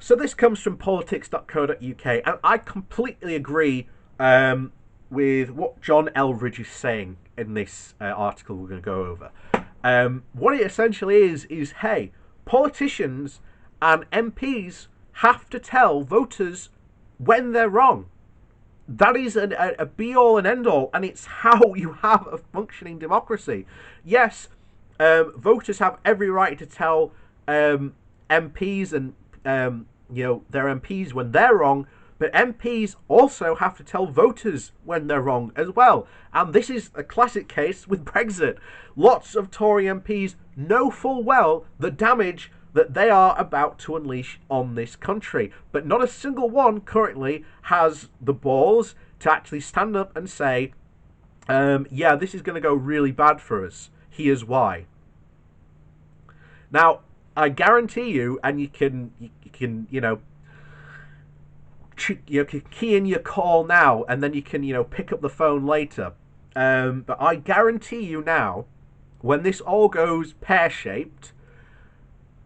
So this comes from politics.co.uk, and I completely agree with what John Eldridge is saying in this article we're going to go over. What it essentially is hey, politicians and MPs have to tell voters when they're wrong. That is a be all and end all, and it's how you have a functioning democracy. Yes, voters have every right to tell MPs and their MPs when they're wrong, but MPs also have to tell voters when they're wrong as well. And this is a classic case with Brexit. Lots of Tory MPs know full well the damage that they are about to unleash on this country, but not a single one currently has the balls to actually stand up and say, yeah, this is going to go really bad for us. Here's why. Now, I guarantee you, and you can key in your call now, and then you can pick up the phone later. But I guarantee you now, when this all goes pear-shaped,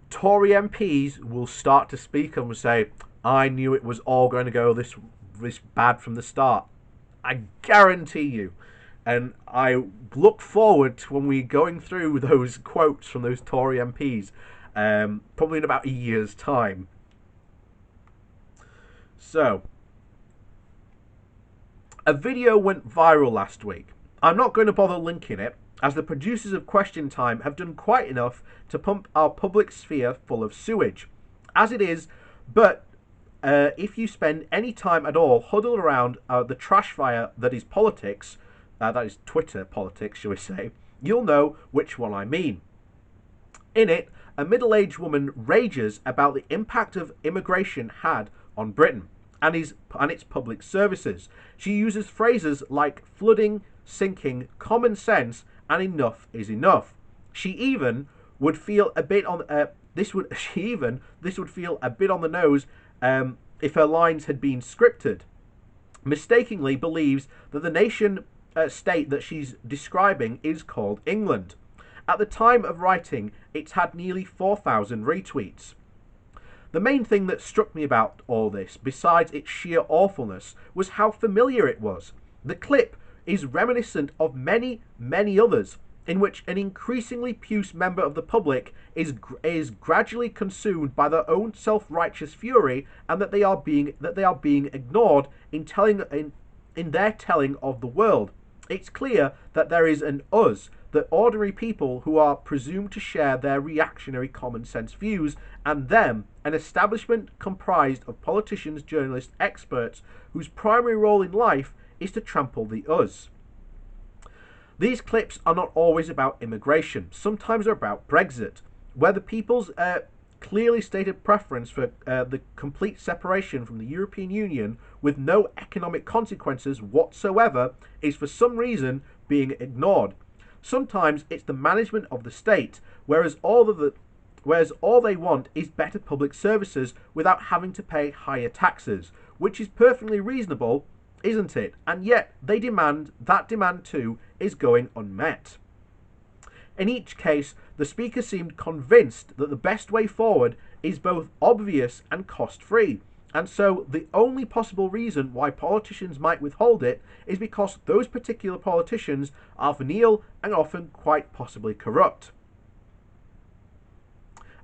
Tory MPs will start to speak and will say, I knew it was all going to go this bad from the start. I guarantee you. And I look forward to when we're going through those quotes from those Tory MPs, probably in about a year's time. So, a video went viral last week. I'm not going to bother linking it, as the producers of Question Time have done quite enough to pump our public sphere full of sewage. As it is, but if you spend any time at all huddled around the trash fire that is politics, that is Twitter politics, shall we say, you'll know which one I mean. In it, a middle-aged woman rages about the impact of immigration had on Britain and its public services. She uses phrases like flooding, sinking, common sense, and enough is enough. She even would feel a bit on this would feel a bit on the nose if her lines had been scripted. Mistakenly believes that the nation state that she's describing is called England. At the time of writing, it's had nearly 4,000 retweets. The main thing that struck me about all this, besides its sheer awfulness, was how familiar it was. The clip is reminiscent of many, many others, in which an increasingly puce member of the public is gradually consumed by their own self-righteous fury, and that they are being ignored in their telling of the world. It's clear that there is an us, that ordinary people who are presumed to share their reactionary common sense views, and them, an establishment comprised of politicians, journalists, experts, whose primary role in life is to trample the us. These clips are not always about immigration. Sometimes they're about Brexit, where the people's clearly stated preference for the complete separation from the European Union with no economic consequences whatsoever is for some reason being ignored. Sometimes it's the management of the state, whereas all they want is better public services without having to pay higher taxes, which is perfectly reasonable, isn't it? And yet that demand too is going unmet. In each case, the speaker seemed convinced that the best way forward is both obvious and cost-free, and so the only possible reason why politicians might withhold it is because those particular politicians are venal and often quite possibly corrupt.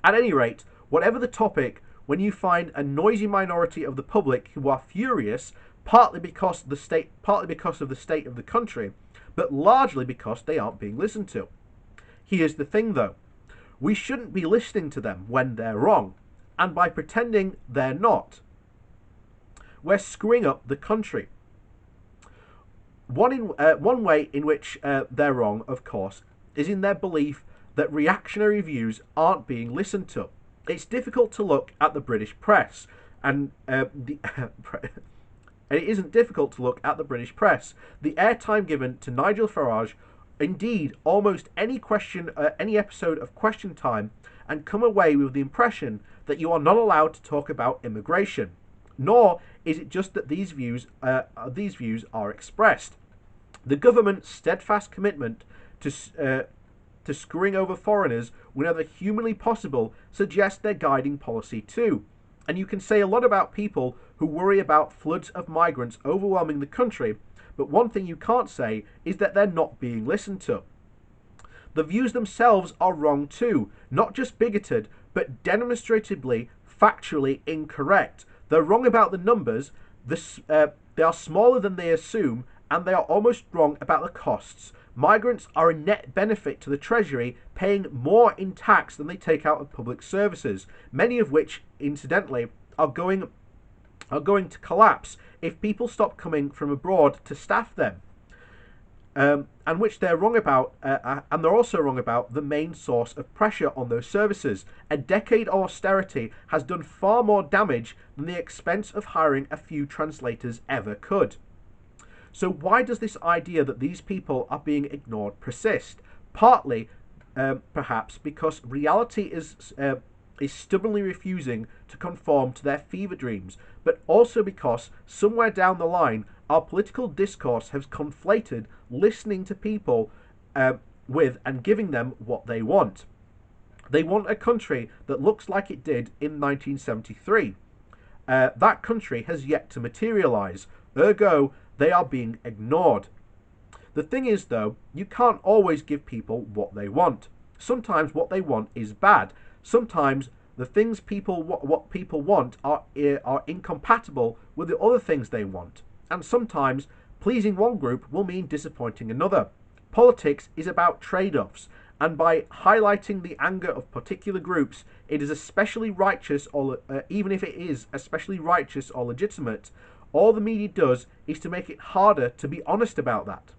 At any rate, whatever the topic, when you find a noisy minority of the public who are furious, partly because of the state of the country, but largely because they aren't being listened to. Here's the thing though, we shouldn't be listening to them when they're wrong, and by pretending they're not, we're screwing up the country. One way in which they're wrong, of course, is in their belief that reactionary views aren't being listened to. It's difficult to look at the British press, and it isn't difficult to look at the British press. The airtime given to Nigel Farage, indeed almost any episode of Question Time, and come away with the impression that you are not allowed to talk about immigration. Nor is it just that these views are expressed. The government's steadfast commitment to screwing over foreigners whenever humanly possible suggests their guiding policy too. And you can say a lot about people who worry about floods of migrants overwhelming the country, but one thing you can't say is that they're not being listened to. The views themselves are wrong too, not just bigoted, but demonstratively, factually incorrect. They're wrong about the numbers, they are smaller than they assume, and they are almost wrong about the costs. Migrants are a net benefit to the Treasury, paying more in tax than they take out of public services, many of which, incidentally, are going to collapse if people stop coming from abroad to staff them. And which they're wrong about, and they're also wrong about the main source of pressure on those services. A decade of austerity has done far more damage than the expense of hiring a few translators ever could. So why does this idea that these people are being ignored persist? Partly, perhaps, because reality is stubbornly refusing to conform to their fever dreams, but also because somewhere down the line, our political discourse has conflated listening to people with and giving them what they want. They want a country that looks like it did in 1973. That country has yet to materialise, ergo they are being ignored. The thing is, though, you can't always give people what they want. Sometimes what they want is bad. Sometimes the things what people want are incompatible with the other things they want. And sometimes pleasing one group will mean disappointing another. Politics is about trade-offs, and by highlighting the anger of particular groups, it is especially righteous, or even if it is especially righteous or legitimate, all the media does is to make it harder to be honest about that.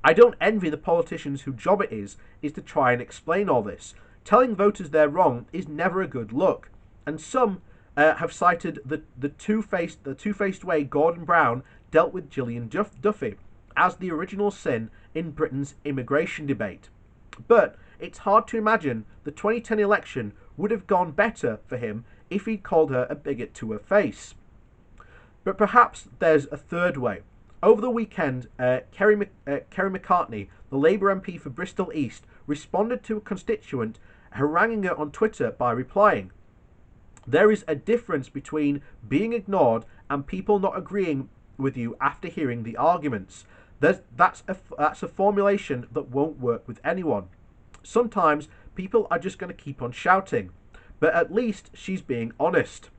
I don't envy the politicians whose job it is to try and explain all this. Telling voters they're wrong is never a good look, and some have cited the two-faced way Gordon Brown dealt with Gillian Duffy as the original sin in Britain's immigration debate. But it's hard to imagine the 2010 election would have gone better for him if he'd called her a bigot to her face. But perhaps there's a third way. Over the weekend, Kerry McCartney, the Labour MP for Bristol East, responded to a constituent haranguing her on Twitter by replying, "There is a difference between being ignored and people not agreeing with you after hearing the arguments. That's a formulation that won't work with anyone. Sometimes people are just going to keep on shouting, but at least she's being honest."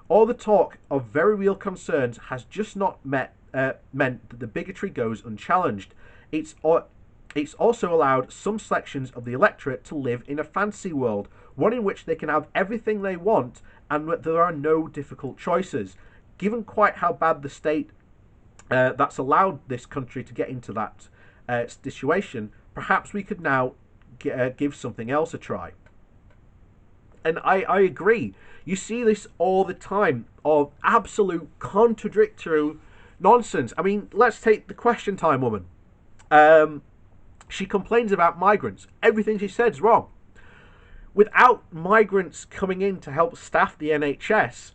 All the talk of very real concerns has just not meant that the bigotry goes unchallenged. It's also allowed some sections of the electorate to live in a fantasy world, one in which they can have everything they want and that there are no difficult choices. Given quite how bad the state that's allowed this country to get into that situation, perhaps we could now give something else a try. And I agree. You see this all the time of absolute contradictory nonsense. I mean, let's take the Question Time woman. She complains about migrants. Everything she said is wrong. Without migrants coming in to help staff the NHS,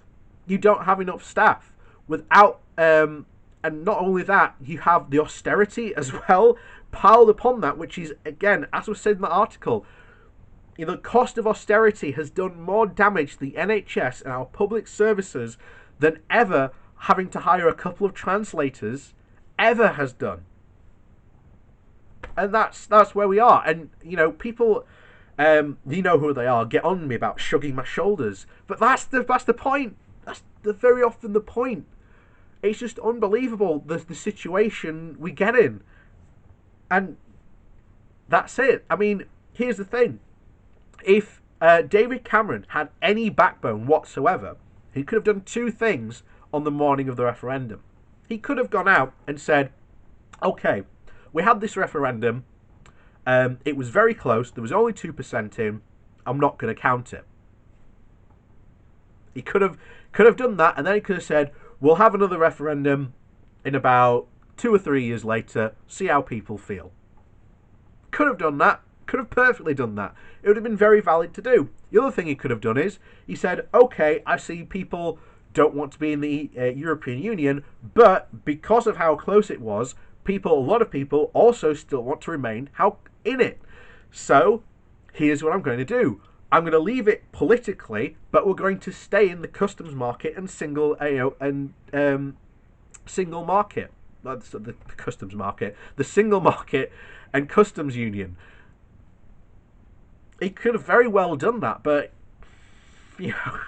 you don't have enough staff. Without, and not only that, you have the austerity as well piled upon that, which is, again, as was said in the article, the cost of austerity has done more damage to the NHS and our public services than ever having to hire a couple of translators ever has done. And that's where we are. And, people, you know who they are, get on me about shrugging my shoulders. But that's the point. That's very often the point. It's just unbelievable, the situation we get in. And that's it. I mean, here's the thing. If David Cameron had any backbone whatsoever, he could have done two things on the morning of the referendum. He could have gone out and said, okay, we had this referendum, it was very close, there was only 2% in, I'm not going to count it. He could have done that, and then he could have said, we'll have another referendum in about 2 or 3 years later, see how people feel. Could have done that. Could have perfectly done that. It would have been very valid to do. The other thing he could have done is, he said, okay, I see people don't want to be in the European Union, but because of how close it was, a lot of people also still want to remain in it. So, here's what I'm going to do. I'm going to leave it politically, but we're going to stay in the customs market and single market. That's the customs market, the single market and customs union. He could have very well done that, but you know,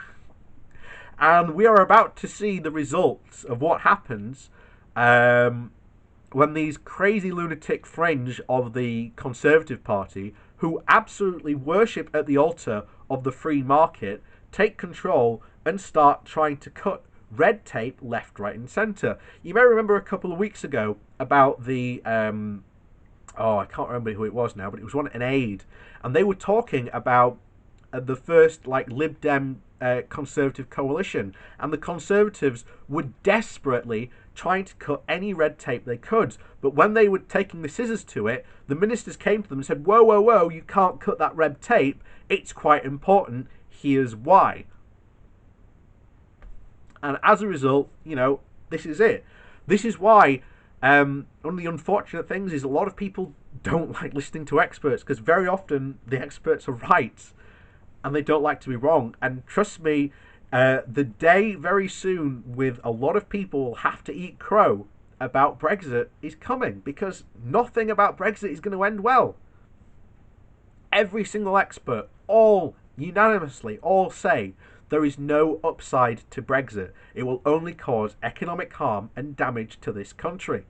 and we are about to see the results of what happens when these crazy lunatic fringe of the Conservative Party, who absolutely worship at the altar of the free market, take control and start trying to cut red tape left, right, and centre. You may remember a couple of weeks ago about the I can't remember who it was now, but it was an aide, and they were talking about the first Lib Dem Conservative coalition, and the Conservatives were desperately trying to cut any red tape they could. But when they were taking the scissors to it, the ministers came to them and said, "Whoa, whoa, whoa! You can't cut that red tape. It's quite important. Here's why." And as a result, this is it. This is why one of the unfortunate things is a lot of people don't like listening to experts, because very often the experts are right and they don't like to be wrong. And trust me, the day very soon with a lot of people have to eat crow about Brexit is coming, because nothing about Brexit is going to end well. Every single expert, all unanimously, all say there is no upside to Brexit. It will only cause economic harm and damage to this country.